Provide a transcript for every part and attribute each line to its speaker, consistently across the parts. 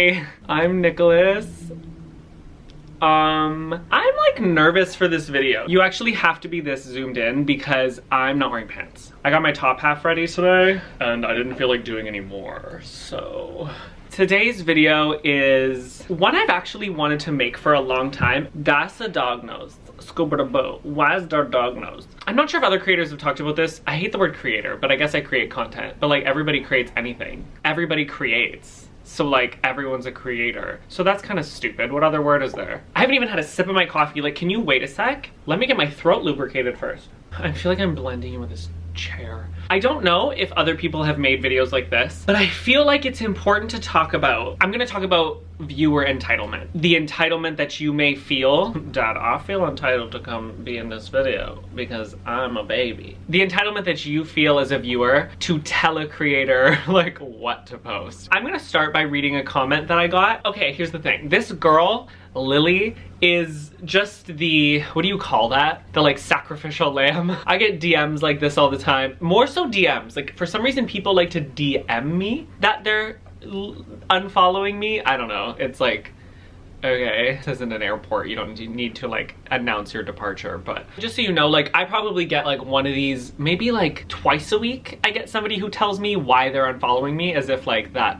Speaker 1: Hi, I'm Nicholas. I'm like nervous for this video. You actually have to be this zoomed in because I'm not wearing pants. I got my top half ready today and I didn't feel like doing any more, so. Today's video is one I've actually wanted to make for a long time. That's a dog nose. Scooby-Doo. Why is there dog nose? I'm not sure if other creators have talked about this. I hate the word creator, but I guess I create content. But like everybody creates anything. Everybody creates. So like everyone's a creator. So that's kind of stupid. What other word is there? I haven't even had a sip of my coffee. Like, can you wait a sec? Let me get my throat lubricated first. I feel like I'm blending in with this chair. I don't know if other people have made videos like this, but I feel like it's important to talk about. I'm gonna talk about viewer entitlement. The entitlement that you may feel. Dad, I feel entitled to come be in this video because I'm a baby. The entitlement that you feel as a viewer to tell a creator like what to post. I'm gonna start by reading a comment that I got. Okay, here's the thing. This girl, Lily, is just the, what do you call that? The like sacrificial lamb. I get DMs like this all the time. More so DMs. Like for some reason people like to DM me that they're unfollowing me. I don't know. It's like, okay, this isn't an airport. You don't need to like announce your departure. But just so you know, like I probably get like one of these, maybe like twice a week. I get somebody who tells me why they're unfollowing me, as if like that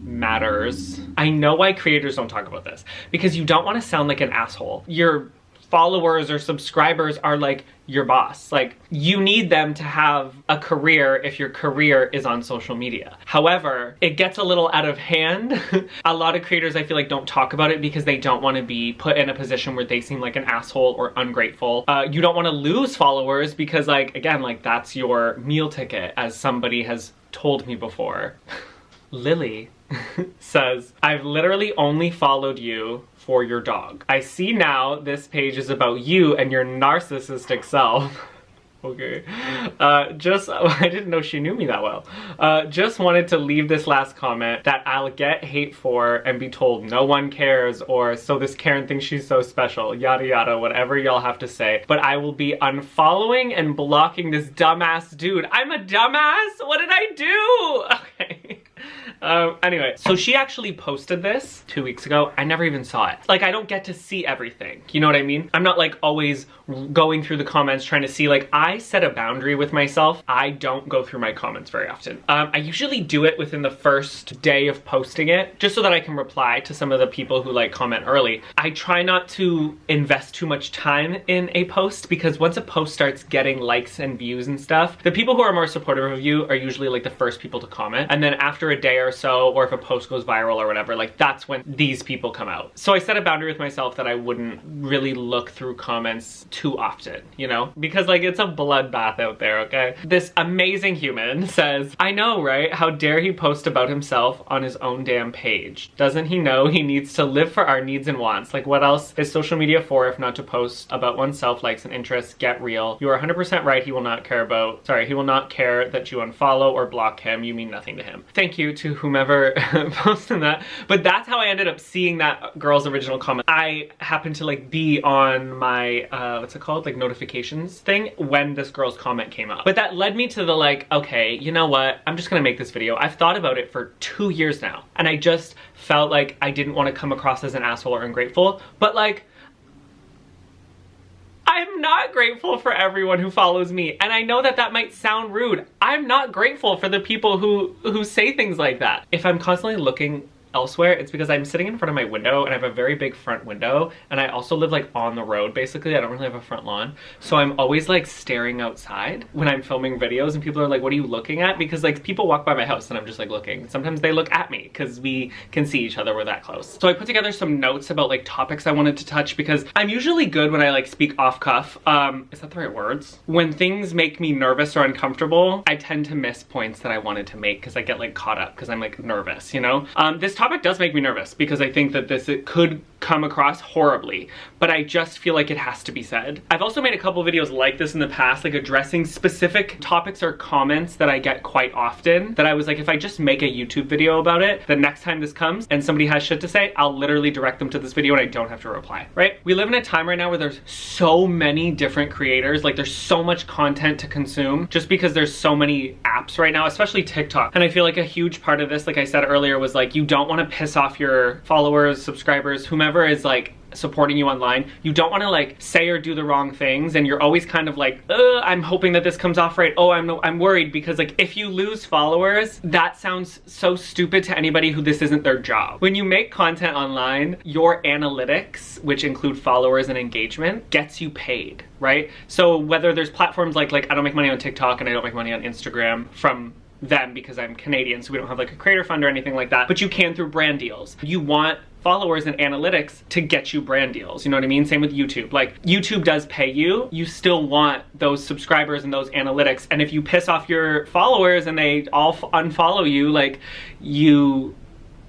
Speaker 1: matters. I know why creators don't talk about this, because you don't want to sound like an asshole. Your followers or subscribers are like your boss. Like you need them to have a career if your career is on social media. However, it gets a little out of hand. A lot of creators I feel like don't talk about it because they don't want to be put in a position where they seem like an asshole or ungrateful. You don't want to lose followers because like, again, like that's your meal ticket, as somebody has told me before. Lily says, I've literally only followed you for your dog. I see now this page is about you and your narcissistic self. Okay. I didn't know she knew me that well. Just wanted to leave this last comment that I'll get hate for and be told no one cares, or so this Karen thinks she's so special, yada yada, whatever y'all have to say. But I will be unfollowing and blocking this dumbass dude. I'm a dumbass? What did I do? Okay. Anyway, so she actually posted this 2 weeks ago. I never even saw it. Like, I don't get to see everything. You know what I mean? I'm not like always going through the comments trying to see, like, I set a boundary with myself. I don't go through my comments very often. I usually do it within the first day of posting it, just so that I can reply to some of the people who like comment early. I try not to invest too much time in a post, because once a post starts getting likes and views and stuff, the people who are more supportive of you are usually like the first people to comment. And then after a day or so, or if a post goes viral or whatever, like that's when these people come out. So I set a boundary with myself that I wouldn't really look through comments too often, you know? Because like it's a bloodbath out there, okay? This amazing human says, I know, right? How dare he post about himself on his own damn page? Doesn't he know he needs to live for our needs and wants? Like what else is social media for if not to post about oneself, likes and interests? Get real. You are 100% right. He will not care that you unfollow or block him. You mean nothing to him. Thank you to whomever posted that. But that's how I ended up seeing that girl's original comment. I happened to like be on my, what's it called? Like notifications thing when this girl's comment came up. But that led me to the like, okay, you know what? I'm just gonna make this video. I've thought about it for 2 years now. And I just felt like I didn't want to come across as an asshole or ungrateful. But like, I'm not grateful for everyone who follows me. And I know that that might sound rude. I'm not grateful for the people who say things like that. If I'm constantly looking elsewhere, it's because I'm sitting in front of my window and I have a very big front window, and I also live like on the road basically. I don't really have a front lawn, so I'm always like staring outside when I'm filming videos, and people are like, what are you looking at? Because like people walk by my house and I'm just like looking. Sometimes they look at me because we can see each other, we're that close. So I put together some notes about like topics I wanted to touch, because I'm usually good when I like speak off cuff. Is that the right words? When things make me nervous or uncomfortable, I tend to miss points that I wanted to make because I get like caught up because I'm like nervous, you know? This topic does make me nervous because I think that it could come across horribly, but I just feel like it has to be said. I've also made a couple videos like this in the past, like addressing specific topics or comments that I get quite often, that I was like, if I just make a YouTube video about it, the next time this comes and somebody has shit to say, I'll literally direct them to this video and I don't have to reply, right? We live in a time right now where there's so many different creators, like there's so much content to consume just because there's so many apps right now, especially TikTok. And I feel like a huge part of this, like I said earlier, was like, you don't don't want to piss off your followers, subscribers, whomever is like supporting you online. You don't want to like say or do the wrong things, and you're always kind of like, I'm hoping that this comes off right. Oh, I'm worried, because like if you lose followers, that sounds so stupid to anybody who this isn't their job. When you make content online, your analytics, which include followers and engagement, gets you paid, right? So whether there's platforms like I don't make money on TikTok and I don't make money on Instagram from them because I'm Canadian, so we don't have like a creator fund or anything like that, but you can through brand deals. You want followers and analytics to get you brand deals, you know what I mean? Same with YouTube. Like, YouTube does pay you, you still want those subscribers and those analytics, and if you piss off your followers and they all unfollow you, like, you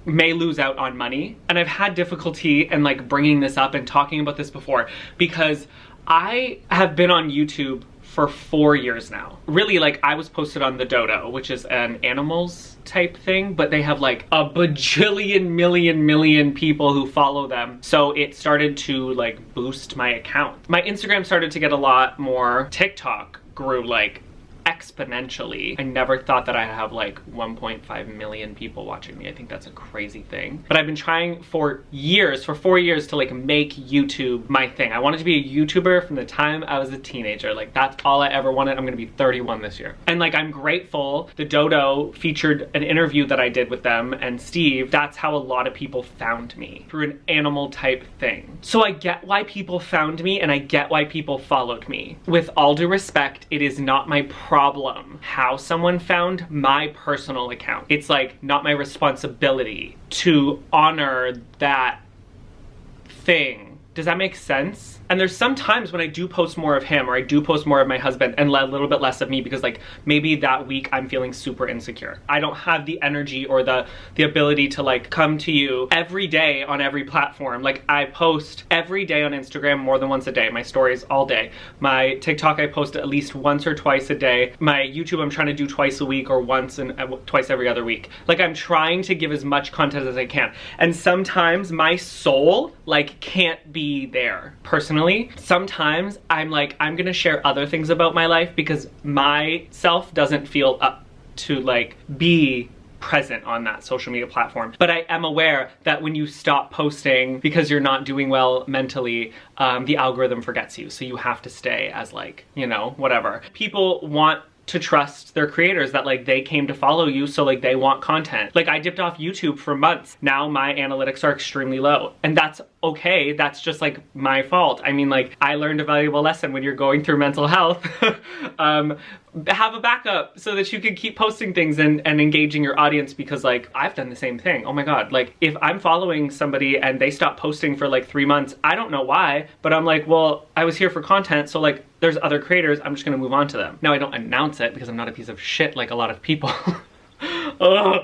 Speaker 1: may lose out on money. And I've had difficulty in like bringing this up and talking about this before, because I have been on YouTube for 4 years now. Really, like, I was posted on the Dodo, which is an animals type thing, but they have like a bajillion million people who follow them. So it started to like boost my account. My Instagram started to get a lot more. TikTok grew like exponentially. I never thought that I'd have like 1.5 million people watching me. I think that's a crazy thing. But I've been trying for years, for 4 years, to like make YouTube my thing. I wanted to be a YouTuber from the time I was a teenager. Like, that's all I ever wanted. I'm gonna be 31 this year. And like, I'm grateful the Dodo featured an interview that I did with them and Steve. That's how a lot of people found me, through an animal type thing. So I get why people found me and I get why people followed me. With all due respect, it is not my problem how someone found my personal account. It's like not my responsibility to honor that thing. Does that make sense? And there's some times when I do post more of him, or I do post more of my husband and a little bit less of me, because like maybe that week I'm feeling super insecure. I don't have the energy or the ability to like come to you every day on every platform. Like, I post every day on Instagram, more than once a day. My stories all day. My TikTok I post at least once or twice a day. My YouTube I'm trying to do twice a week, or once and twice every other week. Like, I'm trying to give as much content as I can. And sometimes my soul like can't be there personally. Sometimes I'm like, I'm gonna share other things about my life because myself doesn't feel up to like be present on that social media platform. But I am aware that when you stop posting because you're not doing well mentally, the algorithm forgets you. So you have to stay as like, you know, whatever. People want to trust their creators, that like they came to follow you, so like they want content. Like, I dipped off YouTube for months. Now my analytics are extremely low, and that's okay. That's just like my fault. I mean, like, I learned a valuable lesson when you're going through mental health. Have a backup so that you can keep posting things and engaging your audience, because like, I've done the same thing. Oh my God. Like, if I'm following somebody and they stop posting for like 3 months, I don't know why, but I'm like, well, I was here for content, so like, there's other creators, I'm just gonna move on to them. Now, I don't announce it because I'm not a piece of shit like a lot of people.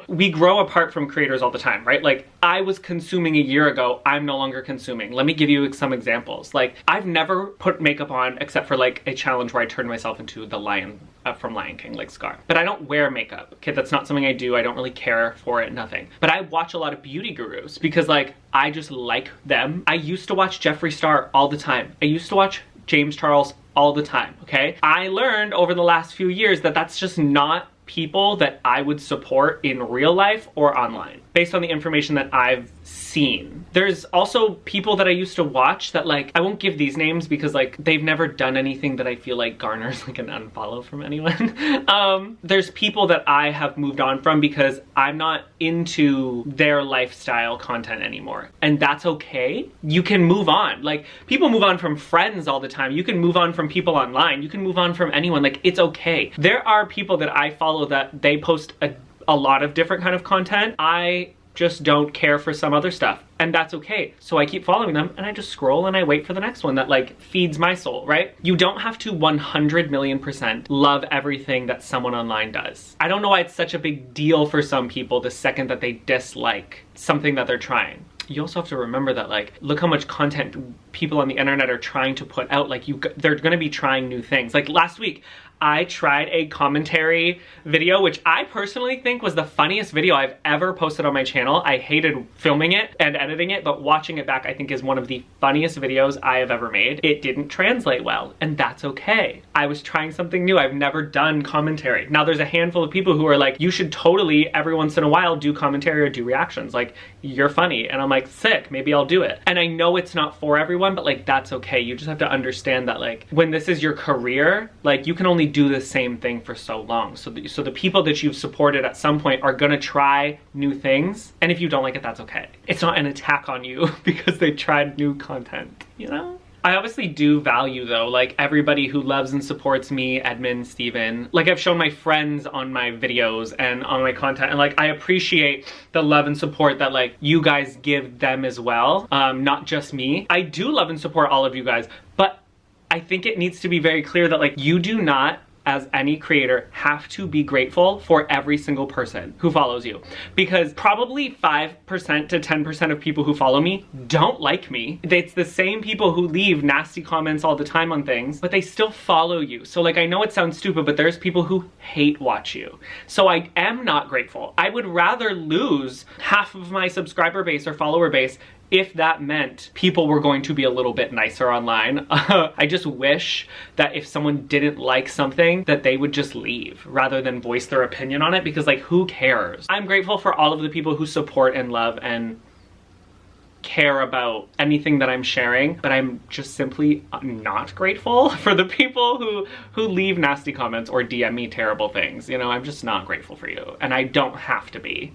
Speaker 1: We grow apart from creators all the time, right? Like, I was consuming a year ago, I'm no longer consuming. Let me give you some examples. Like, I've never put makeup on except for like a challenge where I turned myself into the lion from Lion King, like Scar. But I don't wear makeup, okay? That's not something I do. I don't really care for it, nothing. But I watch a lot of beauty gurus because like, I just like them. I used to watch Jeffree Star all the time. I used to watch James Charles all the time, okay? I learned over the last few years that that's just not people that I would support in real life or online, based on the information that I've seen. There's also people that I used to watch that like, I won't give these names because like, they've never done anything that I feel like garners like an unfollow from anyone. There's people that I have moved on from because I'm not into their lifestyle content anymore. And that's okay. You can move on. Like, people move on from friends all the time. You can move on from people online. You can move on from anyone. Like, it's okay. There are people that I follow that they post a lot of different kind of content. I just don't care for some other stuff, and that's okay. So I keep following them and I just scroll and I wait for the next one that like feeds my soul, right? You don't have to 100 million% love everything that someone online does. I don't know why it's such a big deal for some people the second that they dislike something that they're trying. You also have to remember that like, look how much content people on the internet are trying to put out. Like, they're gonna be trying new things. Like last week, I tried a commentary video, which I personally think was the funniest video I've ever posted on my channel. I hated filming it and editing it, but watching it back I think is one of the funniest videos I have ever made. It didn't translate well, and that's okay. I was trying something new. I've never done commentary. Now there's a handful of people who are like, you should totally every once in a while do commentary or do reactions. Like, you're funny. And I'm like, sick, maybe I'll do it. And I know it's not for everyone, but like, that's okay. You just have to understand that like, when this is your career, like you can only do the same thing for so long. So the people that you've supported at some point are gonna try new things. And if you don't like it, that's okay. It's not an attack on you because they tried new content, you know? I obviously do value though, like everybody who loves and supports me, Edmund, Steven. Like I've shown my friends on my videos and on my content, and like I appreciate the love and support that like you guys give them as well, not just me. I do love and support all of you guys, but I think it needs to be very clear that like you do not, as any creator, have to be grateful for every single person who follows you. Because probably 5% to 10% of people who follow me don't like me. It's the same people who leave nasty comments all the time on things, but they still follow you. So like, I know it sounds stupid, but there's people who hate watch you. So I am not grateful. I would rather lose half of my subscriber base or follower base if that meant people were going to be a little bit nicer online. I just wish that if someone didn't like something, that they would just leave rather than voice their opinion on it, because like, who cares? I'm grateful for all of the people who support and love and care about anything that I'm sharing, but I'm just simply not grateful for the people who leave nasty comments or DM me terrible things. You know, I'm just not grateful for you, and I don't have to be.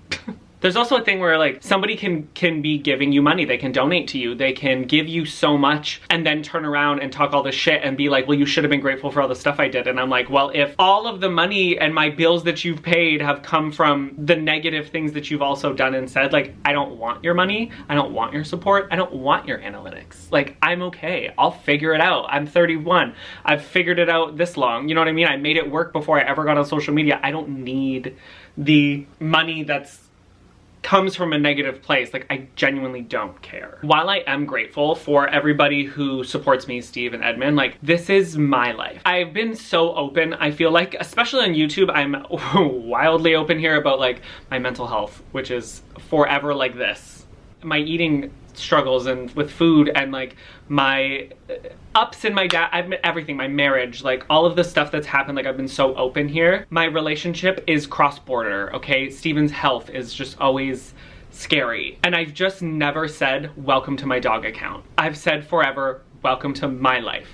Speaker 1: There's also a thing where like somebody can be giving you money, they can donate to you, they can give you so much and then turn around and talk all this shit and be like, well, you should have been grateful for all the stuff I did. And I'm like, well, if all of the money and my bills that you've paid have come from the negative things that you've also done and said, like, I don't want your money, I don't want your support, I don't want your analytics. Like, I'm okay, I'll figure it out. I'm 31, I've figured it out this long, you know what I mean? I made it work before I ever got on social media. I don't need the money that's comes from a negative place. Like, I genuinely don't care. While I am grateful for everybody who supports me, Steve and Edmund, like, this is my life. I've been so open, I feel like, especially on YouTube, I'm wildly open here about like my mental health, which is forever like this. My eating struggles and with food and like my ups and my everything, my marriage, like all of the stuff that's happened, like I've been so open here. My relationship is cross-border, okay? Steven's health is just always scary. And I've just never said, welcome to my dog account. I've said forever, welcome to my life.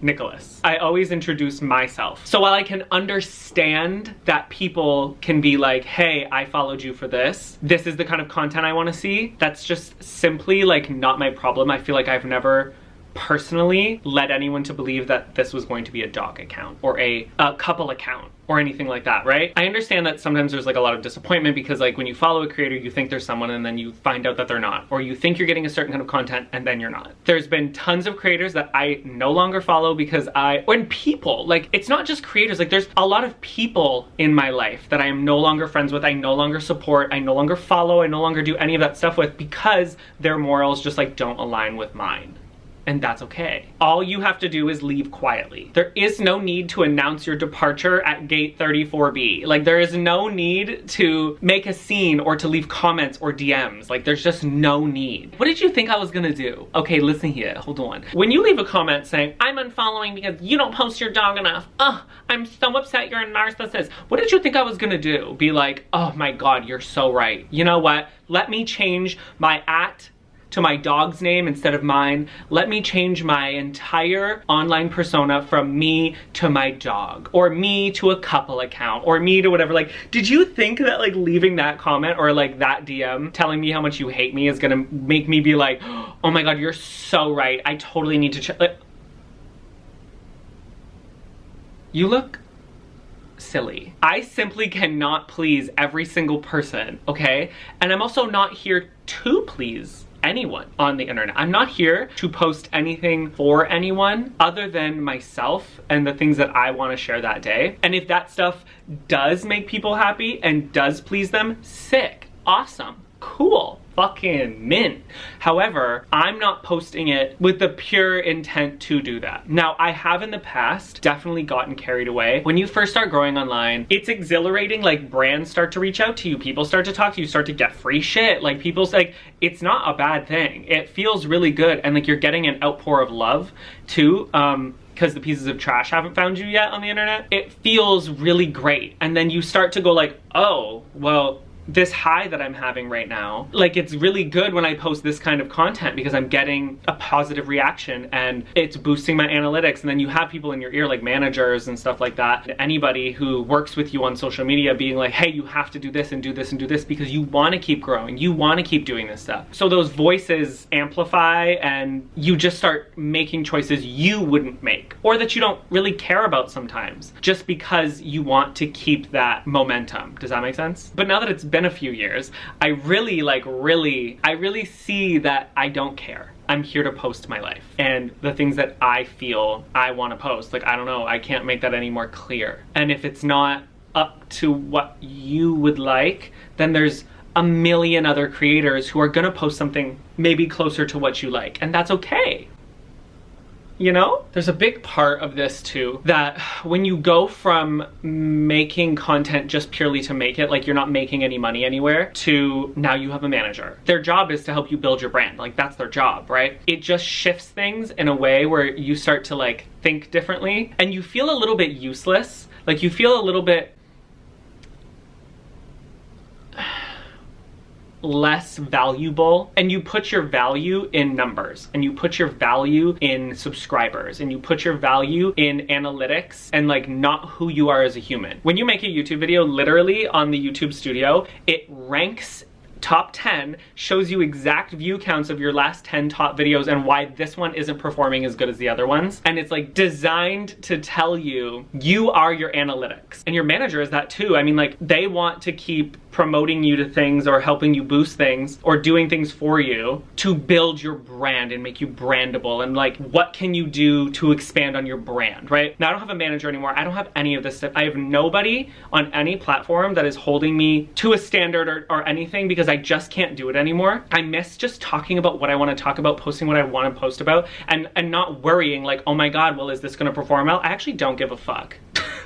Speaker 1: Nicholas. I always introduce myself. So while I can understand that people can be like, hey, I followed you for this. This is the kind of content I want to see. That's just simply like not my problem. I feel like I've never personally led anyone to believe that this was going to be a dog account or a couple account or anything like that, right? I understand that sometimes there's like a lot of disappointment because like when you follow a creator, you think there's someone and then you find out that they're not, or you think you're getting a certain kind of content and then you're not. There's been tons of creators that I no longer follow because when people, like, it's not just creators, like there's a lot of people in my life that I am no longer friends with, I no longer support, I no longer follow, I no longer do any of that stuff with because their morals just like don't align with mine. And that's okay. All you have to do is leave quietly. There is no need to announce your departure at gate 34B. Like, there is no need to make a scene or to leave comments or DMs. Like, there's just no need. What did you think I was gonna do? Okay, listen here, hold on. When you leave a comment saying, I'm unfollowing because you don't post your dog enough. Ugh, I'm so upset you're a narcissist. What did you think I was gonna do? Be like, oh my God, you're so right. You know what? Let me change my to my dog's name instead of mine. Let me change my entire online persona from me to my dog, or me to a couple account, or me to whatever. Like, did you think that like leaving that comment or like that DM telling me how much you hate me is gonna make me be like, oh my God, you're so right, I totally need to like, you look silly. I simply cannot please every single person, okay? And I'm also not here to please anyone on the internet. I'm not here to post anything for anyone other than myself and the things that I want to share that day. And if that stuff does make people happy and does please them, sick, awesome, cool. fucking mint. However, I'm not posting it with the pure intent to do that. Now, I have in the past definitely gotten carried away. When you first start growing online, it's exhilarating. Like, brands start to reach out to you, people start to talk to you, start to get free shit. Like, people's like, it's not a bad thing. It feels really good, and like you're getting an outpour of love too. Because the pieces of trash haven't found you yet on the internet. It feels really great. And then you start to go like, oh, well, this high that I'm having right now, like, it's really good when I post this kind of content because I'm getting a positive reaction and it's boosting my analytics. And then you have people in your ear, like managers and stuff like that, anybody who works with you on social media being like, hey, you have to do this and do this and do this because you want to keep growing, you want to keep doing this stuff. So those voices amplify and you just start making choices you wouldn't make, or that you don't really care about sometimes, just because you want to keep that momentum. Does that make sense? But now that it's been a few years, I really see that I don't care. I'm here to post my life and the things that I feel I want to post. Like, I don't know, I can't make that any more clear. And if it's not up to what you would like, then there's a million other creators who are gonna post something maybe closer to what you like, and that's okay. You know? There's a big part of this too, that when you go from making content just purely to make it, like you're not making any money anywhere, to now you have a manager. Their job is to help you build your brand. Like, that's their job, right? It just shifts things in a way where you start to like think differently and you feel a little bit useless. Like, you feel a little bit less valuable, and you put your value in numbers, and you put your value in subscribers, and you put your value in analytics, and like not who you are as a human. When you make a YouTube video, literally on the YouTube studio, it ranks top 10, shows you exact view counts of your last 10 top videos and why this one isn't performing as good as the other ones. And it's like designed to tell you, you are your analytics. And your manager is that too. I mean, like, they want to keep promoting you to things or helping you boost things or doing things for you to build your brand and make you brandable. And like, what can you do to expand on your brand, right? Now, I don't have a manager anymore. I don't have any of this stuff. I have nobody on any platform that is holding me to a standard or anything, because I just can't do it anymore. I miss just talking about what I want to talk about, posting what I want to post about, and not worrying like, oh my God, well, is this going to perform well? I actually don't give a fuck.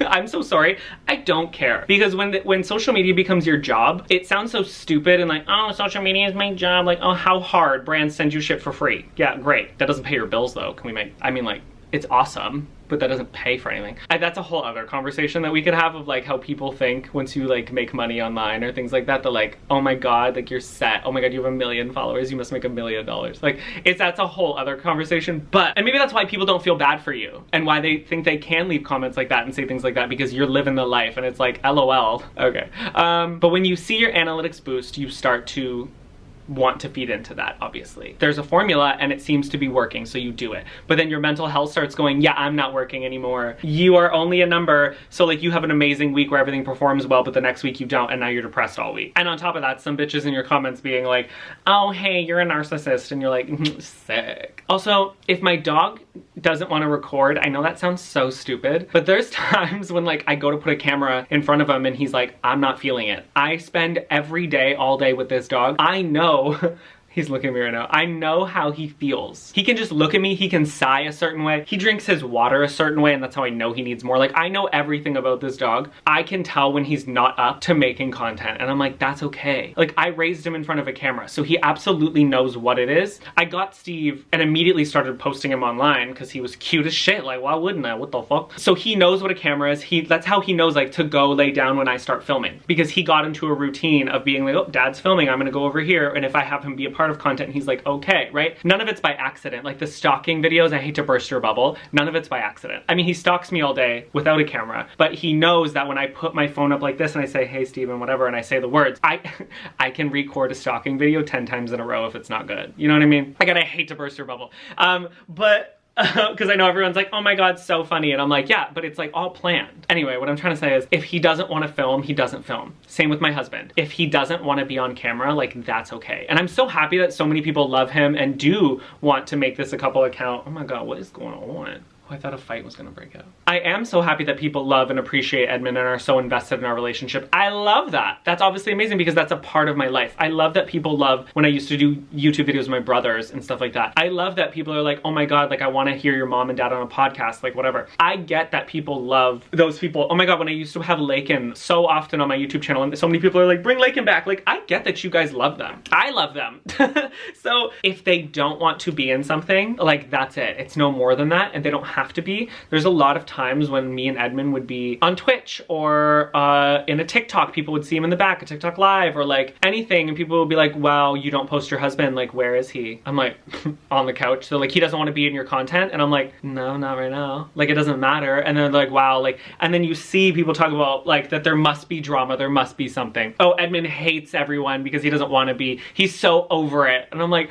Speaker 1: I'm so sorry. I don't care. Because when social media becomes your job, it sounds so stupid and like, oh, social media is my job. Like, oh, how hard. Brands send you shit for free. Yeah, great. That doesn't pay your bills though. I mean, like, it's awesome, but that doesn't pay for anything. That's a whole other conversation that we could have of like how people think once you like make money online or things like that, they're like, oh my God, like you're set. Oh my God, you have 1 million followers. You must make $1 million. Like, that's a whole other conversation. And maybe that's why people don't feel bad for you and why they think they can leave comments like that and say things like that, because you're living the life and it's like, LOL. Okay. But when you see your analytics boost, you start to want to feed into that, obviously. There's a formula and it seems to be working, so you do it. But then your mental health starts going, yeah, I'm not working anymore. You are only a number, so like you have an amazing week where everything performs well, but the next week you don't, and now you're depressed all week. And on top of that, some bitches in your comments being like, oh, hey, you're a narcissist, and you're like, sick. Also, if my dog doesn't want to record, I know that sounds so stupid, but there's times when like I go to put a camera in front of him and he's like, I'm not feeling it. I spend every day, all day with this dog. I know he's looking at me right now. I know how he feels. He can just look at me, he can sigh a certain way. He drinks his water a certain way, and that's how I know he needs more. Like, I know everything about this dog. I can tell when he's not up to making content, and I'm like, that's okay. Like, I raised him in front of a camera, so he absolutely knows what it is. I got Steve and immediately started posting him online because he was cute as shit. Like, why wouldn't I? What the fuck? So he knows what a camera is. That's how he knows like to go lay down when I start filming, because he got into a routine of being like, oh, dad's filming, I'm gonna go over here, and if I have him be a part of content, he's like, okay, right? None of it's by accident. Like the stalking videos, I hate to burst your bubble, none of it's by accident. I mean, he stalks me all day without a camera, but he knows that when I put my phone up like this and I say, hey, Steven, whatever, and I say the words, I can record a stalking video 10 times in a row if it's not good. You know what I mean? Again, I hate to burst your bubble. Because I know everyone's like, oh my God, so funny. And I'm like, yeah, but it's like all planned. Anyway, what I'm trying to say is if he doesn't want to film, he doesn't film. Same with my husband. If he doesn't want to be on camera, like that's okay. And I'm so happy that so many people love him and do want to make this a couple account. Oh my God, what is going on? Oh, I thought a fight was gonna break out. I am so happy that people love and appreciate Edmund and are so invested in our relationship. I love that. That's obviously amazing because that's a part of my life. I love that people love when I used to do YouTube videos with my brothers and stuff like that. I love that people are like, oh my God, like I wanna hear your mom and dad on a podcast, like whatever. I get that people love those people. Oh my God, when I used to have Lakin so often on my YouTube channel and so many people are like, bring Lakin back. Like I get that you guys love them. I love them. So if they don't want to be in something, like that's it. It's no more than that and they don't have to be. There's a lot of times when me and Edmund would be on Twitch or in a TikTok, people would see him in the back, a TikTok live or like anything and people would be like, wow, you don't post your husband, like where is he? I'm like, on the couch. So like he doesn't want to be in your content and I'm like, no, not right now. Like it doesn't matter. And they're like, wow, like, and then you see people talk about like that there must be drama, there must be something. Oh, Edmund hates everyone because he doesn't want to be, he's so over it. And I'm like,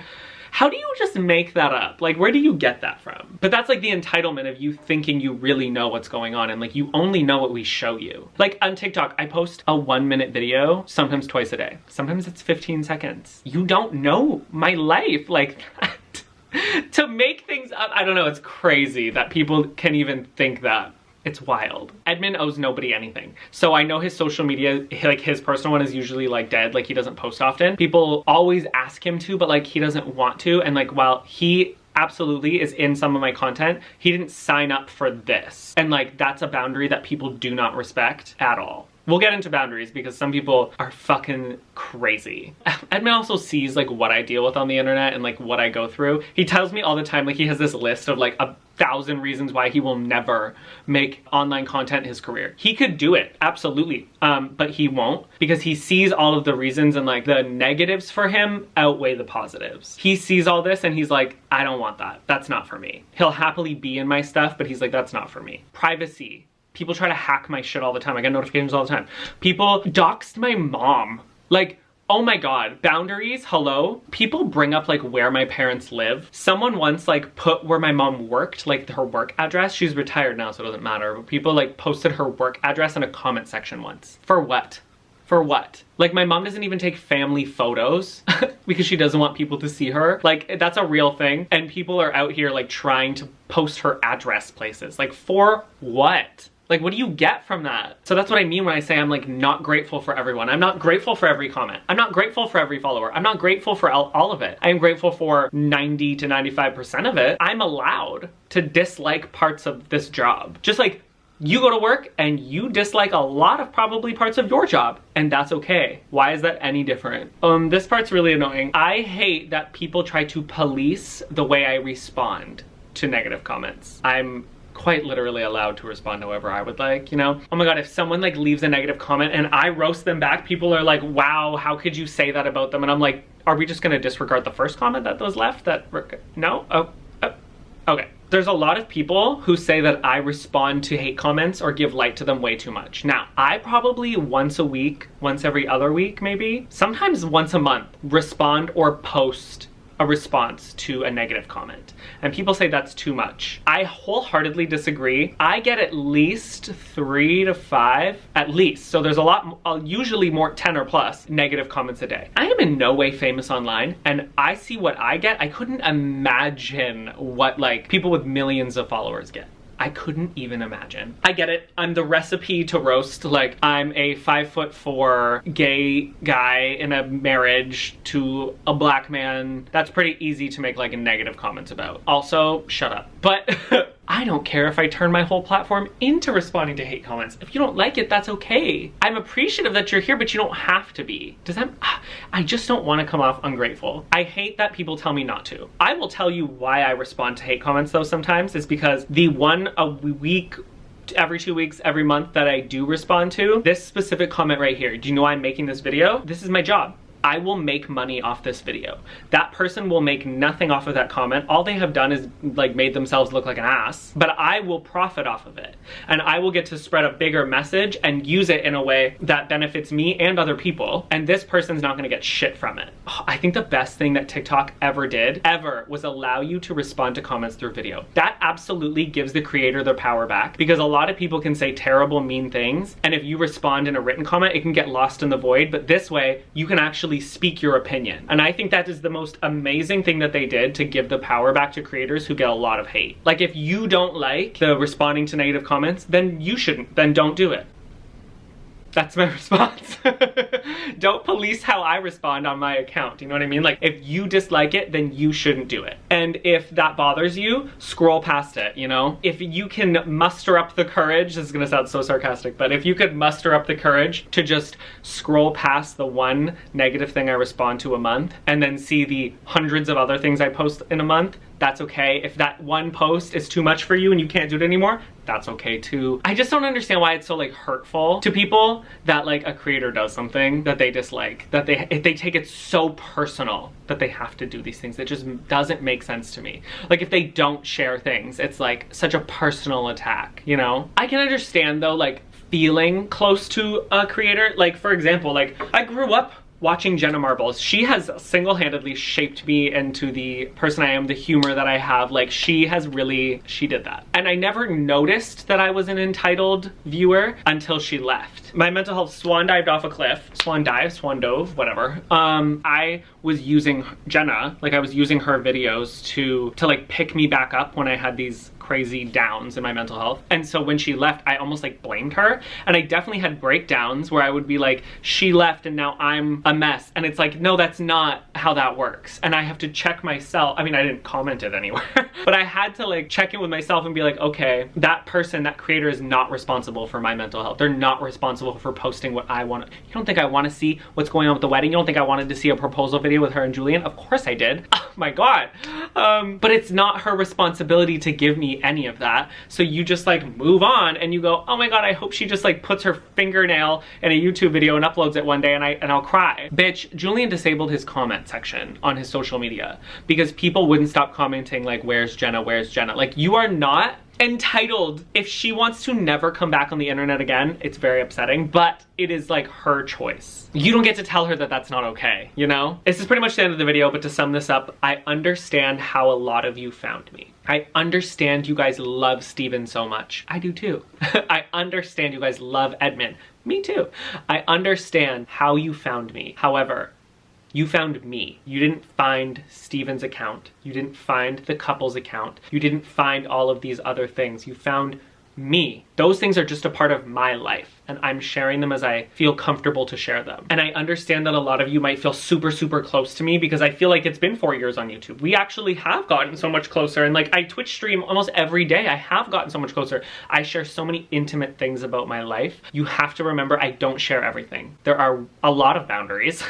Speaker 1: how do you just make that up? Like, where do you get that from? But that's like the entitlement of you thinking you really know what's going on and like you only know what we show you. Like on TikTok, I post a 1-minute video, sometimes twice a day. Sometimes it's 15 seconds. You don't know my life like that. To make things up, I don't know, it's crazy that people can even think that. It's wild. Edmund owes nobody anything. So I know his social media, like his personal one is usually like dead, like he doesn't post often. People always ask him to, but like he doesn't want to. And like while he absolutely is in some of my content, he didn't sign up for this. And like that's a boundary that people do not respect at all. We'll get into boundaries because some people are fucking crazy. Edmund also sees like what I deal with on the internet and like what I go through. He tells me all the time, like he has this list of like 1,000 reasons why he will never make online content his career. He could do it, absolutely, but he won't because he sees all of the reasons and like the negatives for him outweigh the positives. He sees all this and he's like, I don't want that. That's not for me. He'll happily be in my stuff, but he's like, that's not for me. Privacy. People try to hack my shit all the time. I get notifications all the time. People doxed my mom. Like, oh my God, boundaries, hello? People bring up like where my parents live. Someone once like put where my mom worked, like her work address. She's retired now, so it doesn't matter. But people like posted her work address in a comment section once. For what? For what? Like my mom doesn't even take family photos because she doesn't want people to see her. Like that's a real thing. And people are out here like trying to post her address places. Like for what? Like, what do you get from that? So that's what I mean when I say I'm like not grateful for everyone. I'm not grateful for every comment. I'm not grateful for every follower. I'm not grateful for all of it. I am grateful for 90 to 95% of it. I'm allowed to dislike parts of this job. Just like you go to work and you dislike a lot of probably parts of your job, and that's okay. Why is that any different? This part's really annoying. I hate that people try to police the way I respond to negative comments. I'm quite literally allowed to respond however I would like, you know? Oh my God, if someone like leaves a negative comment and I roast them back, people are like, wow, how could you say that about them? And I'm like, are we just gonna disregard the first comment that was left? No? Oh, okay. There's a lot of people who say that I respond to hate comments or give light to them way too much. Now, I probably once a week, once every other week maybe, sometimes once a month, respond or post a response to a negative comment. And people say that's too much. I wholeheartedly disagree. I get at least 3 to 5, at least. So there's a lot, usually more 10 or plus negative comments a day. I am in no way famous online and I see what I get. I couldn't imagine what like people with millions of followers get. I couldn't even imagine. I get it. I'm the recipe to roast. Like, I'm a 5'4" gay guy in a marriage to a black man. That's pretty easy to make like a negative comments about. Also, shut up. But I don't care if I turn my whole platform into responding to hate comments. If you don't like it, that's okay. I'm appreciative that you're here, but you don't have to be. Does that, I just don't want to come off ungrateful. I hate that people tell me not to. I will tell you why I respond to hate comments though sometimes is because the one a week, every 2 weeks, every month that I do respond to, this specific comment right here, do you know why I'm making this video? This is my job. I will make money off this video. That person will make nothing off of that comment. All they have done is like made themselves look like an ass, but I will profit off of it. And I will get to spread a bigger message and use it in a way that benefits me and other people. And this person's not gonna get shit from it. I think the best thing that TikTok ever did, was allow you to respond to comments through video. That absolutely gives the creator their power back because a lot of people can say terrible, mean things. And if you respond in a written comment, it can get lost in the void. But this way, you can actually actually speak your opinion. And I think that is the most amazing thing that they did to give the power back to creators who get a lot of hate. Like, if you don't like the responding to negative comments, then you shouldn't, then don't do it. That's my response. Don't police how I respond on my account. You know what I mean? Like, if you dislike it, then you shouldn't do it. And if that bothers you, scroll past it, you know? If you can muster up the courage, this is gonna sound so sarcastic, but if you could muster up the courage to just scroll past the one negative thing I respond to a month and then see the hundreds of other things I post in a month, that's okay. If that one post is too much for you and you can't do it anymore, that's okay too. I just don't understand why it's so like hurtful to people that like a creator does something that they dislike, that they take it so personal that they have to do these things. It just doesn't make sense to me. Like, if they don't share things, it's like such a personal attack, you know? I can understand though, like, feeling close to a creator. Like, for example, like, I grew up watching Jenna Marbles. She has single-handedly shaped me into the person I am, the humor that I have. Like, she did that. And I never noticed that I was an entitled viewer until she left. My mental health swan dove, whatever. I was using Jenna, like I was using her videos to like pick me back up when I had these crazy downs in my mental health. And so when she left, I almost like blamed her. And I definitely had breakdowns where I would be like, she left and now I'm a mess. And it's like, no, that's not how that works. And I have to check myself. I mean, I didn't comment it anywhere, but I had to like check in with myself and be like, okay, that person, that creator is not responsible for my mental health. They're not responsible for posting what I want. You don't think I want to see what's going on with the wedding? You don't think I wanted to see a proposal video with her and Julian? Of course I did. Oh my God. But it's not her responsibility to give me any of that. So you just like move on and you go, oh my God, I hope she just like puts her fingernail in a YouTube video and uploads it one day and I'll cry. Bitch, Julian disabled his comment section on his social media because people wouldn't stop commenting like, where's Jenna, where's Jenna? Like, you are not entitled. If she wants to never come back on the internet again, it's very upsetting, but it is like her choice. You don't get to tell her that that's not okay, you know? This is pretty much the end of the video, but to sum this up, I understand how a lot of you found me. I understand you guys love Steven so much. I do too. I understand you guys love Edmund. Me too. I understand how you found me. However, you found me. You didn't find Steven's account. You didn't find the couple's account. You didn't find all of these other things. You found me. Those things are just a part of my life, and I'm sharing them as I feel comfortable to share them. And I understand that a lot of you might feel super, super close to me because I feel like it's been 4 years on YouTube. We actually have gotten so much closer, and like I Twitch stream almost every day. I have gotten so much closer. I share so many intimate things about my life. You have to remember, I don't share everything. There are a lot of boundaries,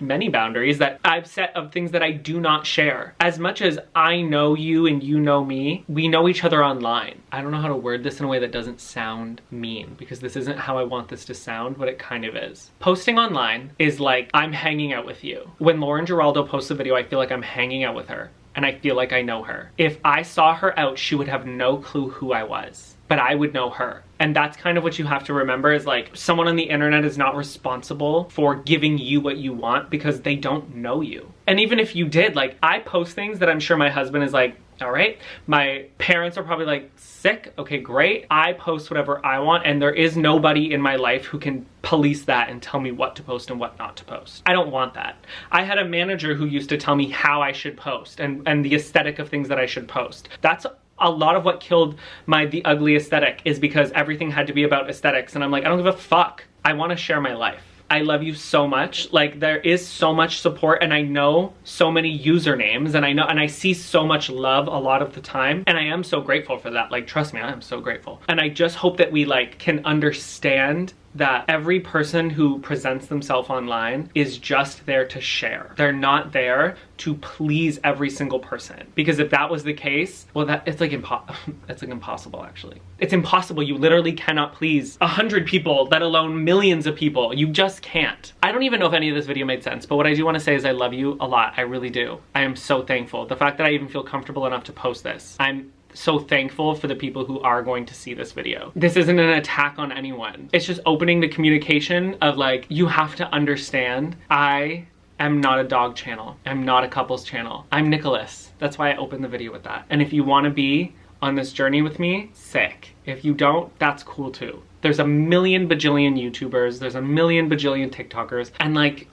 Speaker 1: many boundaries that I've set of things that I do not share. As much as I know you and you know me, we know each other online. I don't know how to word this in a way that doesn't sound mean, because this isn't how I want this to sound, but it kind of is. Posting online is like I'm hanging out with you. When Lauren Giraldo posts a video, I feel like I'm hanging out with her, and I feel like I know her. If I saw her out, she would have no clue who I was, but I would know her. And that's kind of what you have to remember, is like, someone on the internet is not responsible for giving you what you want because they don't know you. And even if you did, like, I post things that I'm sure my husband is like, all right, my parents are probably like, sick, okay, great. I post whatever I want, and there is nobody in my life who can police that and tell me what to post and what not to post. I don't want that. I had a manager who used to tell me how I should post and the aesthetic of things that I should post. That's a lot of what killed the ugly aesthetic, is because everything had to be about aesthetics, and I'm like, I don't give a fuck. I want to share my life. I love you so much. Like, there is so much support, and I know so many usernames, and I see so much love a lot of the time, and I am so grateful for that. Like, trust me, I am so grateful. And I just hope that we like can understand that every person who presents themselves online is just there to share. They're not there to please every single person. Because if that was the case, well, it's like impossible, actually. It's impossible. You literally cannot please 100 people, let alone millions of people. You just can't. I don't even know if any of this video made sense, but what I do want to say is I love you a lot. I really do. I am so thankful. The fact that I even feel comfortable enough to post this. I'm so thankful for the people who are going to see this video. This isn't an attack on anyone. It's just opening the communication of like, you have to understand, I am not a dog channel. I'm not a couples channel. I'm Nicholas. That's why I opened the video with that. And if you want to be on this journey with me, sick. If you don't, that's cool too. There's a million bajillion YouTubers. There's a million bajillion TikTokers. And like,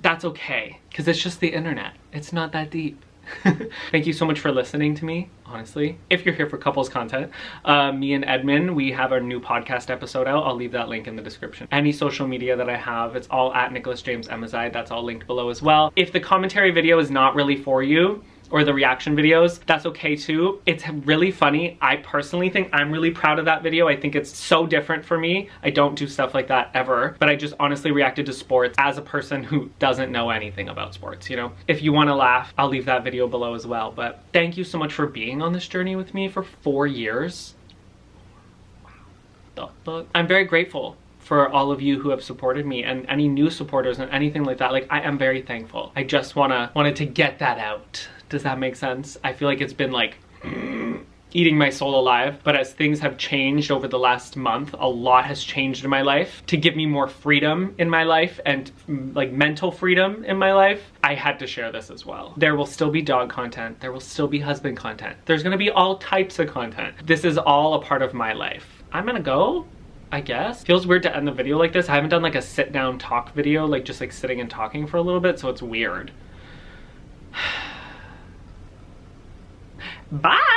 Speaker 1: that's okay, because it's just the internet. It's not that deep. Thank you so much for listening to me, honestly. If you're here for couples content, me and Edmund, we have our new podcast episode out. I'll leave that link in the description. Any social media that I have, it's all at Nicholas James Emmizzie. That's all linked below as well. If the commentary video is not really for you, or the reaction videos, that's okay too. It's really funny. I personally think I'm really proud of that video. I think it's so different for me. I don't do stuff like that ever, but I just honestly reacted to sports as a person who doesn't know anything about sports, you know? If you wanna laugh, I'll leave that video below as well. But thank you so much for being on this journey with me for 4 years. Wow, the fuck? I'm very grateful for all of you who have supported me and any new supporters and anything like that. Like, I am very thankful. I just wanted to get that out. Does that make sense? I feel like it's been like eating my soul alive, but as things have changed over the last month, a lot has changed in my life to give me more freedom in my life and like mental freedom in my life. I had to share this as well. There will still be dog content. There will still be husband content. There's gonna be all types of content. This is all a part of my life. I'm gonna go, I guess. Feels weird to end the video like this. I haven't done like a sit down talk video, like just like sitting and talking for a little bit, so it's weird. Bye!